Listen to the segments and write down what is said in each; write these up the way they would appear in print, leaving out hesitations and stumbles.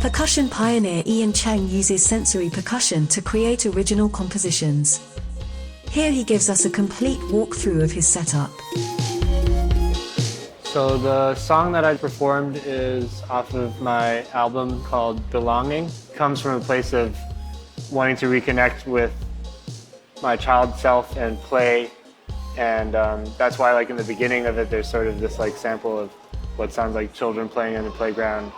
Percussion pioneer Ian Chang uses sensory percussion to create original compositions. Here he gives us a complete walkthrough of his setup. So the song that I performed is off of my album called Belonging. It comes from a place of wanting to reconnect with my child self and play. And that's why in the beginning of it, there's sort of this sample of what sounds like children playing in the playground.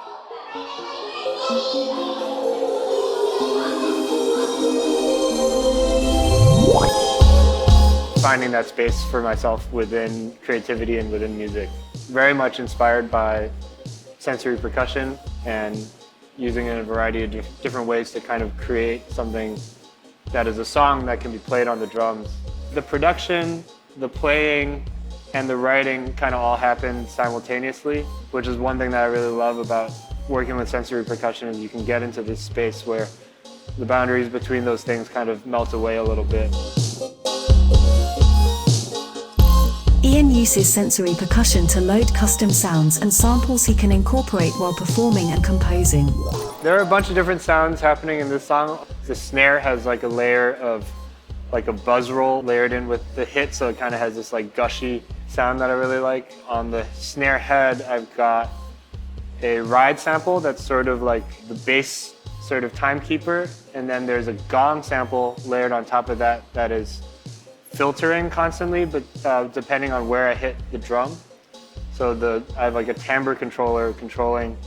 Finding that space for myself within creativity and within music. Very much inspired by sensory percussion and using it in a variety of different ways to kind of create something that is a song that can be played on the drums. The production, the playing, and the writing kind of all happen simultaneously, which is one thing that I really love about working with sensory percussion, is you can get into this space where the boundaries between those things kind of melt away a little bit. Ian uses sensory percussion to load custom sounds and samples he can incorporate while performing and composing. There are a bunch of different sounds happening in this song. The snare has a layer of a buzz roll layered in with the hit, so it kind of has this gushy sound that I really like. On the snare head, I've got a ride sample that's sort of the bass sort of timekeeper, and then there's a gong sample layered on top of that that is filtering constantly, but depending on where I hit the drum. So I have a timbre controller controlling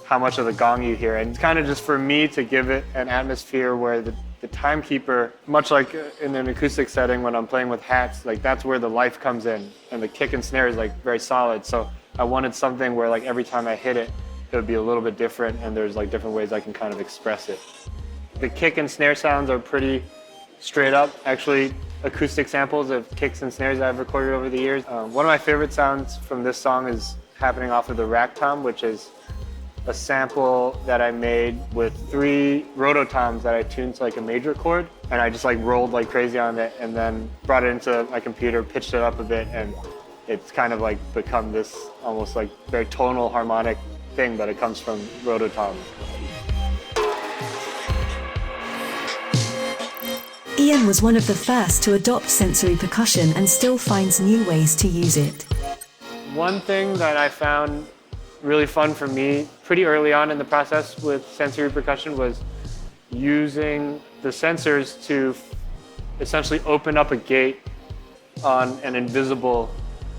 how much of the gong you hear, and it's kind of just for me to give it an atmosphere where the timekeeper, much like in an acoustic setting when I'm playing with hats, that's where the life comes in, and the kick and snare is very solid. So I wanted something where every time I hit it, it would be a little bit different, and there's different ways I can kind of express it. The kick and snare sounds are pretty straight up, actually, acoustic samples of kicks and snares that I've recorded over the years. One of my favorite sounds from this song is happening off of the rack tom, which is a sample that I made with 3 rototoms that I tuned to a major chord, and I just rolled like crazy on it, and then brought it into my computer, pitched it up a bit, and it's kind of become this almost very tonal harmonic thing, but it comes from rototoms. Ian was one of the first to adopt sensory percussion and still finds new ways to use it. One thing that I found really fun for me pretty early on in the process with sensory percussion was using the sensors to essentially open up a gate on an invisible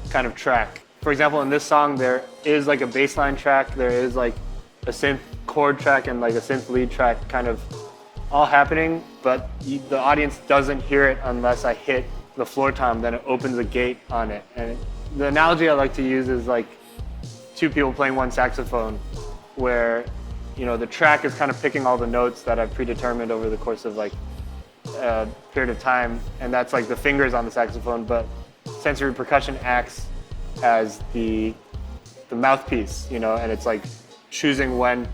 kind of track. For example, in this song, there is a bass line track, there is a synth chord track and a synth lead track kind of all happening, but the audience doesn't hear it unless I hit the floor tom, then it opens a gate on it. And the analogy I like to use is 2 people playing 1 saxophone, where the track is kind of picking all the notes that I've predetermined over the course of a period of time, and that's the fingers on the saxophone, but sensory percussion acts as the mouthpiece, and it's choosing when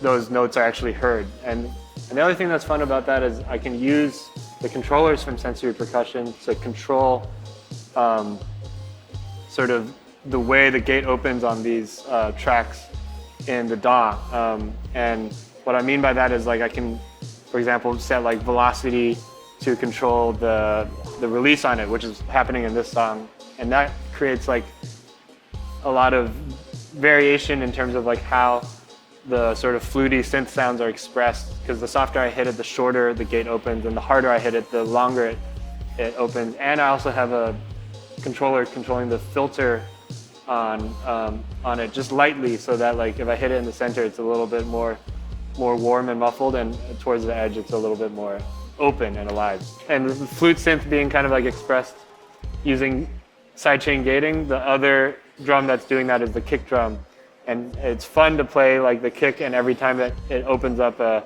those notes are actually heard. And the other thing that's fun about that is I can use the controllers from sensory percussion to control sort of the way the gate opens on these tracks in the DAW. And what I mean by that is I can, for example, set velocity to control the release on it, which is happening in this song. And that creates a lot of variation in terms of how the sort of fluty synth sounds are expressed, because the softer I hit it, the shorter the gate opens, and the harder I hit it, the longer it opens. And I also have a controller controlling the filter on it just lightly, so that if I hit it in the center, it's a little bit more warm and muffled, and towards the edge, it's a little bit more open and alive. And the flute synth being kind of expressed using sidechain gating. The other drum that's doing that is the kick drum. And it's fun to play the kick, and every time that it opens up a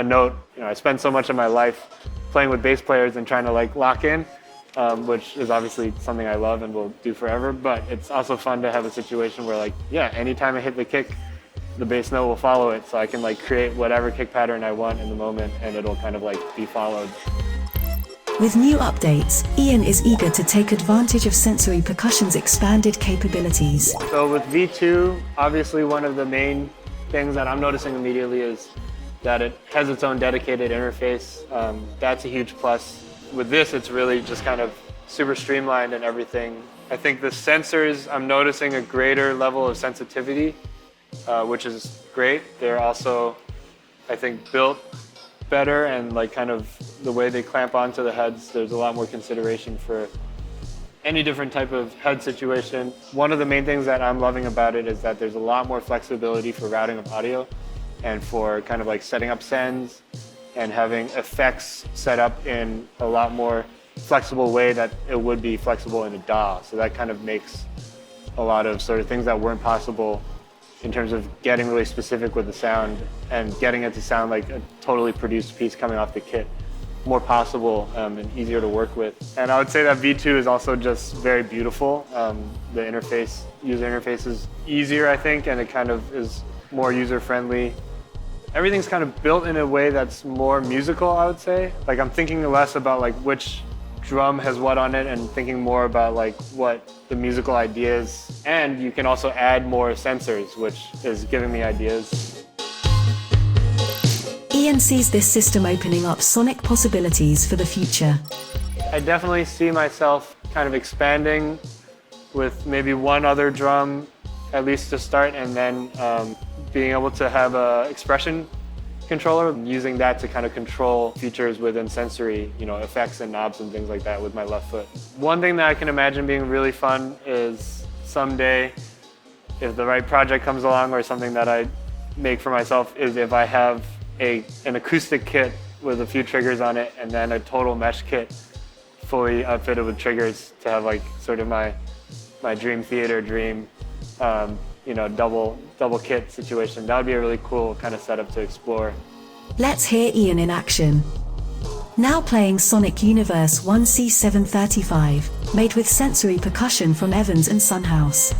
note, I spend so much of my life playing with bass players and trying to lock in, which is obviously something I love and will do forever. But it's also fun to have a situation where anytime I hit the kick, the bass note will follow it, so I can create whatever kick pattern I want in the moment, and it'll kind of be followed. With new updates, Ian is eager to take advantage of sensory percussion's expanded capabilities. So with V2, obviously one of the main things that I'm noticing immediately is that it has its own dedicated interface. That's a huge plus. With this, it's really just kind of super streamlined and everything. I think the sensors, I'm noticing a greater level of sensitivity, which is great. They're also, I think, built better, and like kind of the way they clamp onto the heads, there's a lot more consideration for any different type of head situation. One of the main things that I'm loving about it is that there's a lot more flexibility for routing of audio and for kind of like setting up sends and having effects set up in a lot more flexible way that it would be flexible in a DAW. So that kind of makes a lot of sort of things that weren't possible in terms of getting really specific with the sound and getting it to sound like a totally produced piece coming off the kit more possible and easier to work with. And I would say that V2 is also just very beautiful. The interface, user interface is easier, I think, and it kind of is more user-friendly. Everything's kind of built in a way that's more musical, I would say. Like I'm thinking less about like which drum has what on it and thinking more about like what the musical idea is. And you can also add more sensors, which is giving me ideas. Ian sees this system opening up sonic possibilities for the future. I definitely see myself kind of expanding with maybe one other drum, at least to start, and then being able to have an expression controller, using that to kind of control features within sensory, effects and knobs and things like that with my left foot. One thing that I can imagine being really fun is someday, if the right project comes along or something that I make for myself, is if I have an acoustic kit with a few triggers on it and then a total mesh kit fully outfitted with triggers to have like sort of my dream theater dream, double kit situation. That would be a really cool kind of setup to explore. Let's hear Ian in action. Now playing Sonic Universe 1C735, made with sensory percussion from Evans & Son House.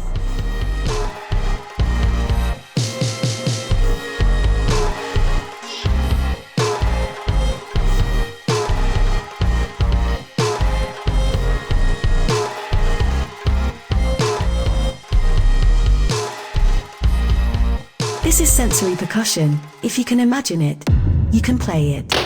This is sensory percussion. If you can imagine it, you can play it.